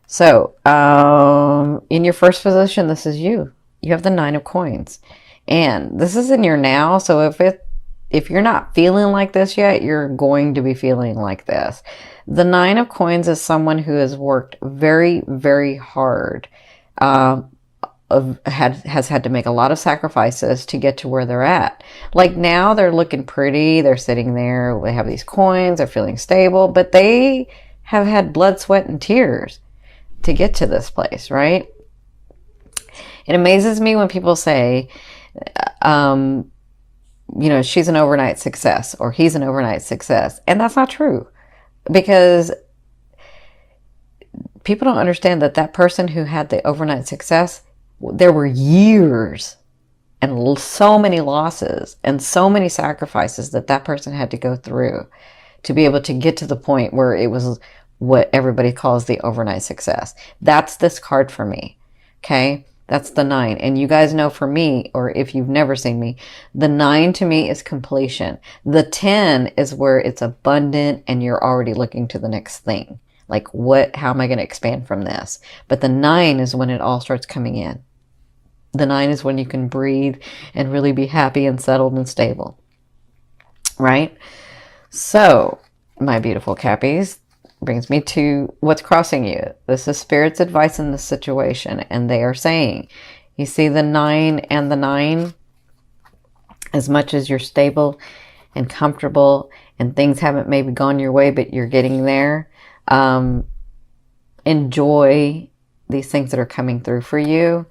So, in your first position, this is you. You have the Nine of Coins. And this is in your now. So if you're not feeling like this yet, you're going to be feeling like this. The Nine of Coins is someone who has worked very, very hard. Has had to make a lot of sacrifices to get to where they're at. Like now they're looking pretty. They're sitting there. They have these coins. They're feeling stable. But they have had blood, sweat, and tears to get to this place, right? It amazes me when people say, she's an overnight success or he's an overnight success. And that's not true, because people don't understand that that person who had the overnight success, there were years and so many losses and so many sacrifices that that person had to go through to be able to get to the point where it was what everybody calls the overnight success. That's this card for me. Okay. That's the 9. And you guys know, for me, or if you've never seen me, the 9 to me is completion. The 10 is where it's abundant and you're already looking to the next thing. Like, how am I going to expand from this? But the 9 is when it all starts coming in. The 9 is when you can breathe and really be happy and settled and stable. Right? So, my beautiful Cappies, brings me to what's crossing you. This is Spirit's advice in this situation. And they are saying, you see the 9 and the 9, as much as you're stable and comfortable and things haven't maybe gone your way, but you're getting there, enjoy these things that are coming through for you.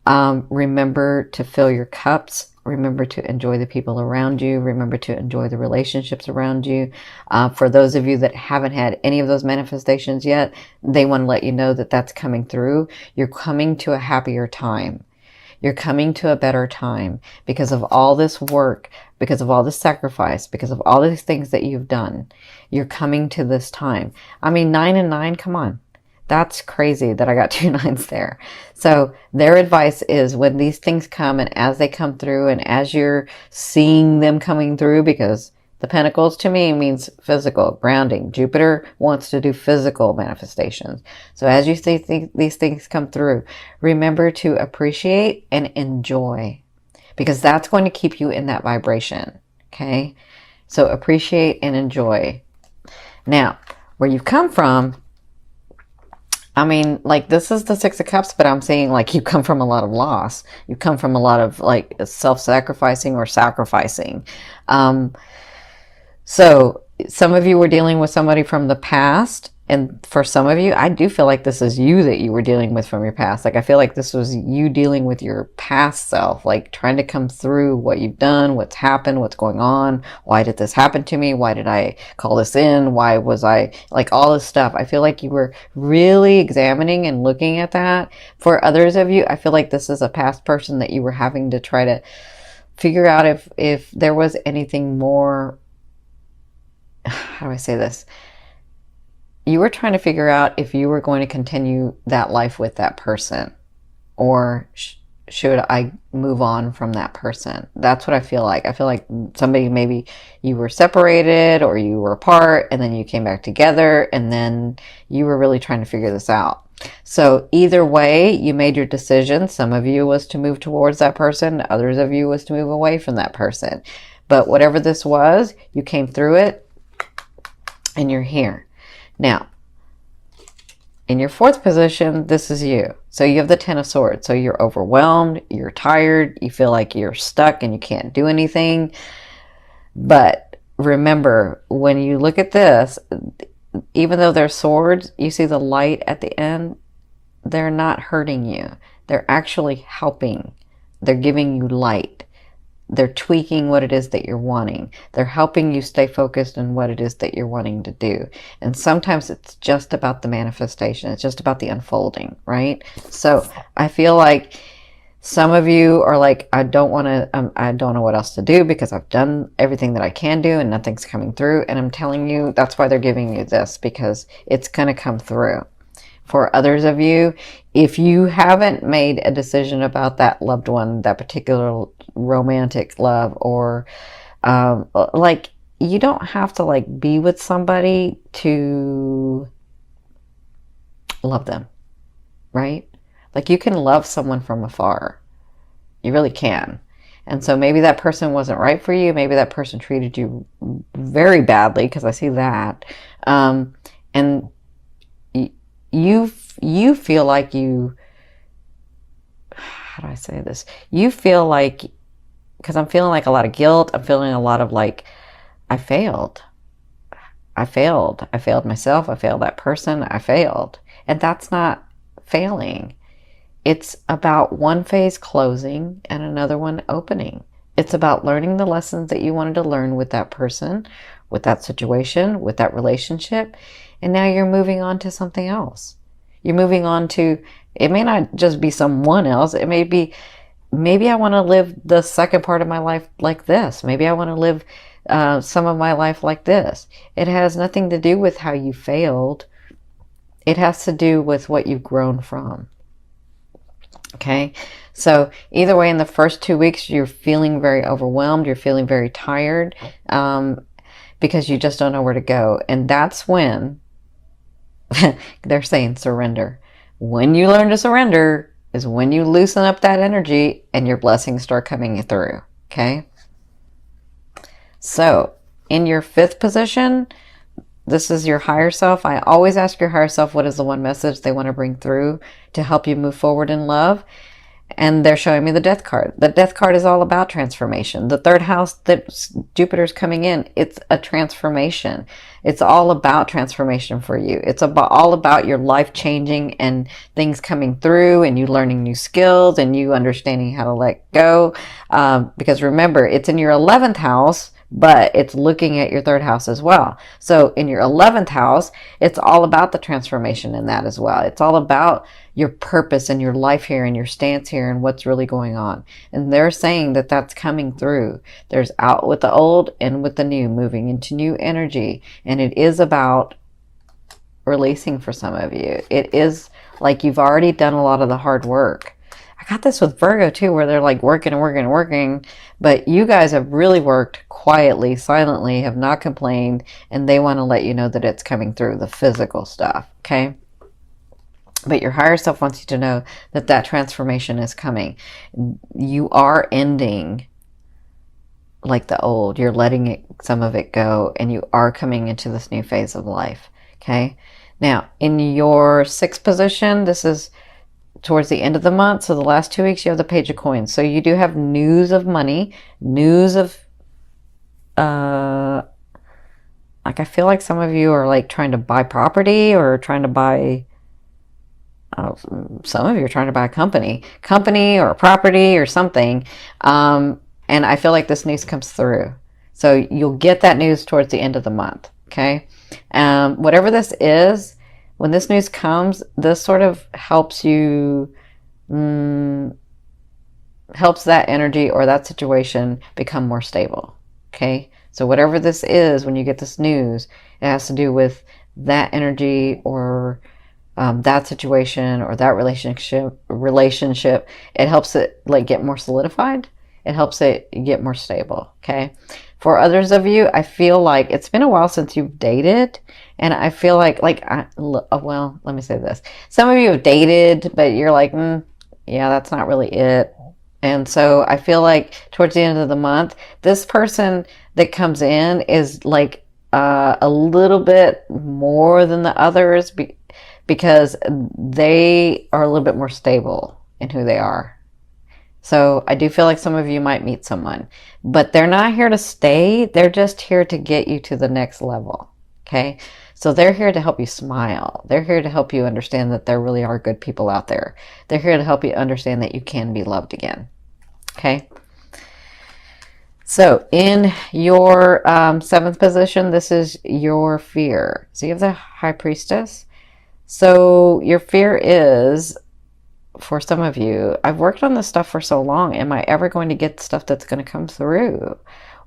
Remember to fill your cups. Remember to enjoy the people around you. Remember to enjoy the relationships around you. For those of you that haven't had any of those manifestations yet, they want to let you know that that's coming through. You're coming to a happier time. You're coming to a better time because of all this work, because of all this sacrifice, because of all these things that you've done. You're coming to this time. I mean, 9 and 9, come on. That's crazy that I got 2 9s there. So their advice is, when these things come and as they come through and as you're seeing them coming through, because the Pentacles to me means physical, grounding. Jupiter wants to do physical manifestations. So as you see these things come through, remember to appreciate and enjoy, because that's going to keep you in that vibration. Okay? So appreciate and enjoy. Now, where you've come from, I mean, like, this is the 6 of Cups, but I'm saying, like, you come from a lot of loss. You come from a lot of, like, self-sacrificing or sacrificing. So some of you were dealing with somebody from the past. And for some of you, I do feel like this is you that you were dealing with from your past. Like, I feel like this was you dealing with your past self, like trying to come through what you've done, what's happened, what's going on. Why did this happen to me? Why did I call this in? Why was I, like, all this stuff? I feel like you were really examining and looking at that. For others of you, I feel like this is a past person that you were having to try to figure out if there was anything more. How do I say this? You were trying to figure out if you were going to continue that life with that person, or should I move on from that person? That's what I feel like. I feel like somebody, maybe you were separated or you were apart and then you came back together, and then you were really trying to figure this out. So either way, you made your decision. Some of you was to move towards that person. Others of you was to move away from that person. But whatever this was, you came through it and you're here. Now, in your 4th position, this is you. So you have the 10 of Swords. So you're overwhelmed, you're tired, you feel like you're stuck and you can't do anything. But remember, when you look at this, even though they're swords, you see the light at the end, they're not hurting you. They're actually helping. They're giving you light. They're tweaking what it is that you're wanting. They're helping you stay focused on what it is that you're wanting to do. And sometimes it's just about the manifestation. It's just about the unfolding, right? So I feel like some of you are like, I don't know what else to do because I've done everything that I can do and nothing's coming through. And I'm telling you, that's why they're giving you this, because it's going to come through. For others of you, if you haven't made a decision about that loved one, that particular romantic love, or like, you don't have to, like, be with somebody to love them. right? Like you can love someone from afar. You really can. And so maybe that person wasn't right for you. Maybe that person treated you very badly, because I see that. And you feel like you, how do I say this? You feel like, because I'm feeling like a lot of guilt. I'm feeling a lot of like, I failed. I failed. I failed myself. I failed that person. I failed. And that's not failing. It's about one phase closing and another one opening. It's about learning the lessons that you wanted to learn with that person, with that situation, with that relationship. And now you're moving on to something else. You're moving on to, it may not just be someone else. It may be, maybe I want to live the second part of my life like this. Maybe I want to live some of my life like this. It has nothing to do with how you failed. It has to do with what you've grown from. Okay, so either way, in the first 2 weeks, you're feeling very overwhelmed. You're feeling very tired because you just don't know where to go. And that's when they're saying surrender. When you learn to surrender is when you loosen up that energy and your blessings start coming through. Okay, so in your 5th position, this is your higher self. I always ask your higher self, what is the one message they want to bring through to help you move forward in love? And they're showing me the Death card. The Death card is all about transformation. The 3rd house that Jupiter's coming in, it's a transformation. It's all about transformation for you. It's all about your life changing and things coming through and you learning new skills and you understanding how to let go. Because remember, it's in your 11th house, but it's looking at your 3rd house as well. So in your 11th house, it's all about the transformation in that as well. It's all about your purpose and your life here and your stance here and what's really going on. And they're saying that that's coming through. There's out with the old and with the new, moving into new energy. And it is about releasing for some of you. It is like you've already done a lot of the hard work. I got this with Virgo too, where they're like working and working and working, but you guys have really worked quietly, silently, have not complained, and they want to let you know that it's coming through, the physical stuff, okay? But your higher self wants you to know that that transformation is coming. You are ending like the old. You're letting some of it go, and you are coming into this new phase of life, okay? Now, in your 6th position, this is towards the end of the month, so the last 2 weeks, you have the Page of Coins. So you do have news of money, news of, like I feel like some of you are like trying to buy property or trying to buy, some of you are trying to buy a company or a property or something. And I feel like this news comes through. So you'll get that news towards the end of the month, okay? Whatever this is, when this news comes, this sort of helps you, helps that energy or that situation become more stable, okay? So whatever this is, when you get this news, it has to do with that energy or that situation or that relationship. It helps it like get more solidified. It helps it get more stable, okay? For others of you, I feel like it's been a while since you've dated, and I feel like well, let me say this. Some of you have dated, but you're like, yeah, that's not really it. And so I feel like towards the end of the month, this person that comes in is like a little bit more than the others because they are a little bit more stable in who they are. So I do feel like some of you might meet someone, but they're not here to stay. They're just here to get you to the next level. Okay. So they're here to help you smile. They're here to help you understand that there really are good people out there. They're here to help you understand that you can be loved again. Okay. So in your 7th position, this is your fear. So you have the High Priestess. So your fear is, for some of you, I've worked on this stuff for so long. Am I ever going to get stuff that's going to come through?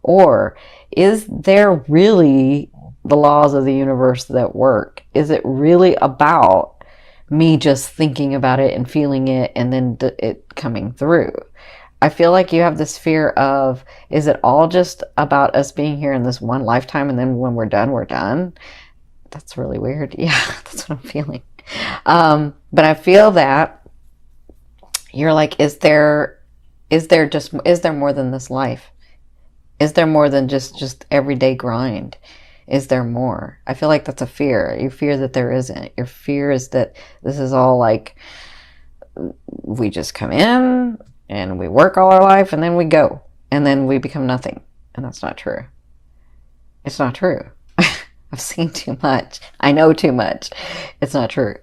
Or is there really the laws of the universe that work? Is it really about me just thinking about it and feeling it and then it coming through? I feel like you have this fear of, is it all just about us being here in this one lifetime and then when we're done, we're done? That's really weird. Yeah, that's what I'm feeling. But I feel that you're like, is there more than this life? Is there more than just everyday grind? Is there more? I feel like that's a fear. You fear that there isn't. Your fear is that this is all like, we just come in and we work all our life and then we go and then we become nothing. And that's not true. It's not true. I've seen too much. I know too much. It's not true.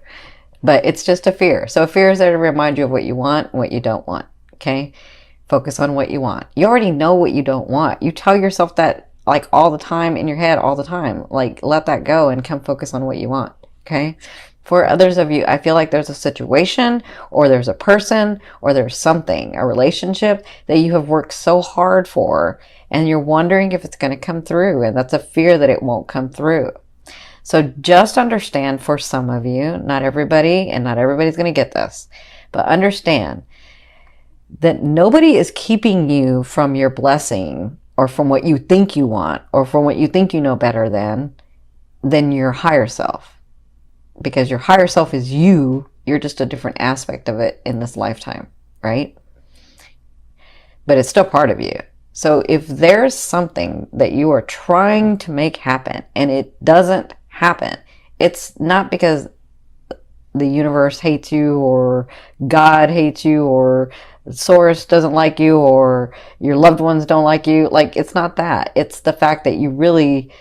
But it's just a fear. So a fear is there to remind you of what you want and what you don't want. Okay? Focus on what you want. You already know what you don't want. You tell yourself that like all the time in your head, all the time. Like, let that go and come focus on what you want. Okay? For others of you, I feel like there's a situation or there's a person or there's something, a relationship that you have worked so hard for and you're wondering if it's going to come through, and that's a fear that it won't come through. So just understand, for some of you, not everybody, and not everybody's going to get this, but understand that nobody is keeping you from your blessing or from what you think you want or from what you think you know better than your higher self. Because your higher self is you. You're just a different aspect of it in this lifetime, right? But it's still part of you. So if there's something that you are trying to make happen and it doesn't happen, it's not because the universe hates you or God hates you or Source doesn't like you or your loved ones don't like you. Like, it's not that. It's the fact that you really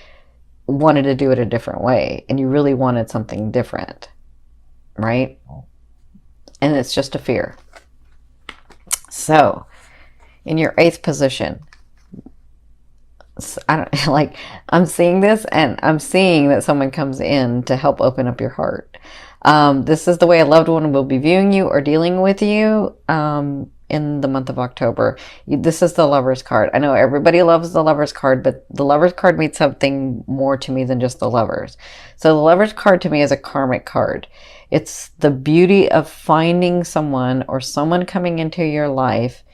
wanted to do it a different way and you really wanted something different, right? And it's just a fear. So in your 8th position, I'm seeing this and I'm seeing that someone comes in to help open up your heart. This is the way a loved one will be viewing you or dealing with you in the month of October. This is the Lover's card. I know everybody loves the Lover's card, but the Lover's card means something more to me than just the Lovers. So the Lover's card to me is a karmic card. It's the beauty of finding someone or someone coming into your life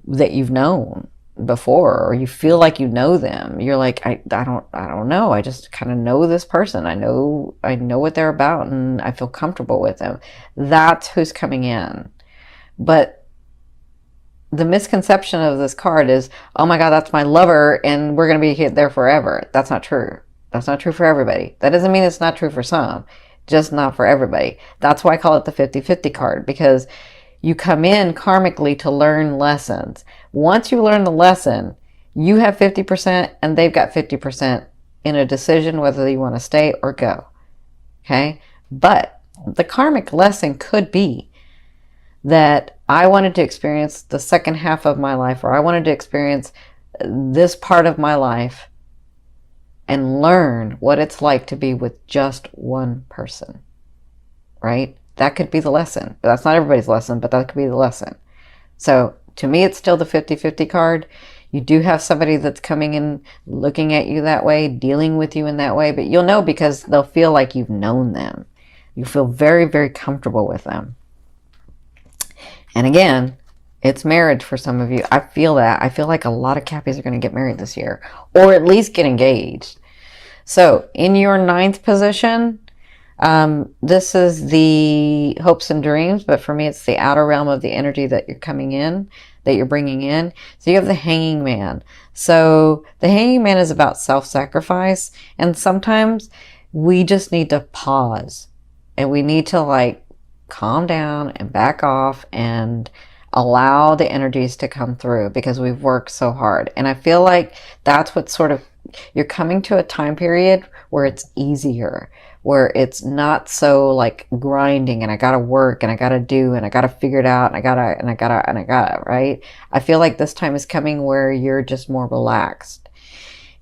that you've known before, or you feel like you know them. You're like, I don't know. I just kind of know this person. I know what they're about and I feel comfortable with them. That's who's coming in. But the misconception of this card is, oh my God, that's my lover and we're going to be there forever. That's not true. That's not true for everybody. That doesn't mean it's not true for some, just not for everybody. That's why I call it the 50-50 card, because you come in karmically to learn lessons. Once you learn the lesson, you have 50% and they've got 50% in a decision whether you want to stay or go. Okay? But the karmic lesson could be that I wanted to experience the second half of my life, or I wanted to experience this part of my life and learn what it's like to be with just one person. Right? That could be the lesson. That's not everybody's lesson, but that could be the lesson. So to me, it's still the 50-50 card. You do have somebody that's coming in, looking at you that way, dealing with you in that way, but you'll know because they'll feel like you've known them. You feel very, very comfortable with them. And again, it's marriage for some of you. I feel that. I feel like a lot of Cappies are going to get married this year, or at least get engaged. So in your 9th position, this is the hopes and dreams, but for me, it's the outer realm of the energy that you're coming in, that you're bringing in. So you have the Hanging Man. So the Hanging Man is about self-sacrifice. And sometimes we just need to pause and we need to like calm down and back off and allow the energies to come through because we've worked so hard. And I feel like that's what sort of, you're coming to a time period where it's easier, where it's not so like grinding and I gotta work and I gotta do and I gotta figure it out and I gotta, right? I feel like this time is coming where you're just more relaxed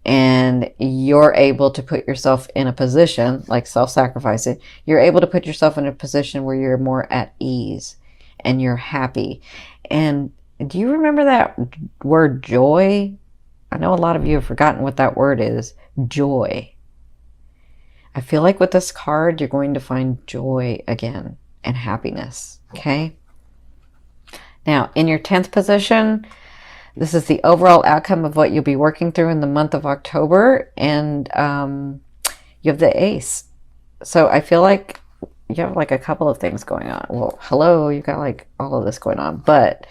and you're able to put yourself in a position, like self-sacrificing, you're able to put yourself in a position where you're more at ease and you're happy. And do you remember that word joy? I know a lot of you have forgotten what that word is, joy. I feel like with this card, you're going to find joy again and happiness, okay? Now, in your 10th position, this is the overall outcome of what you'll be working through in the month of October, and you have the Ace. So I feel like you have like a couple of things going on. Well, hello, you got like all of this going on, but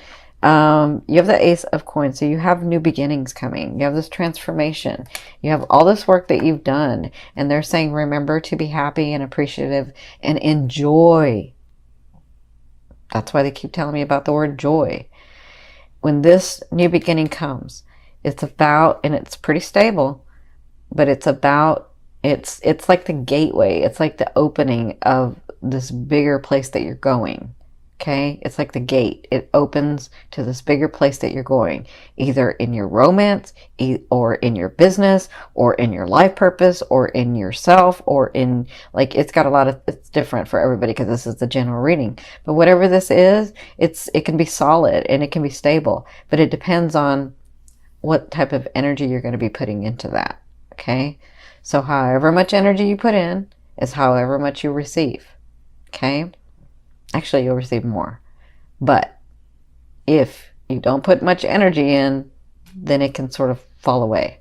you have the Ace of Coins, so you have new beginnings coming. You have this transformation. You have all this work that you've done, and they're saying, remember to be happy and appreciative and enjoy. That's why they keep telling me about the word joy. When this new beginning comes, it's about, and it's pretty stable, but it's about, it's like the gateway. It's like the opening of this bigger place that you're going. Okay? It's like the gate. It opens to this bigger place that you're going, either in your romance, or in your business, or in your life purpose, or in yourself, or in, like, it's got a lot of, it's different for everybody because this is the general reading. But whatever this is, it can be solid and it can be stable, but it depends on what type of energy you're going to be putting into that. Okay? So however much energy you put in is however much you receive. Okay? Actually, you'll receive more. But if you don't put much energy in, then it can sort of fall away.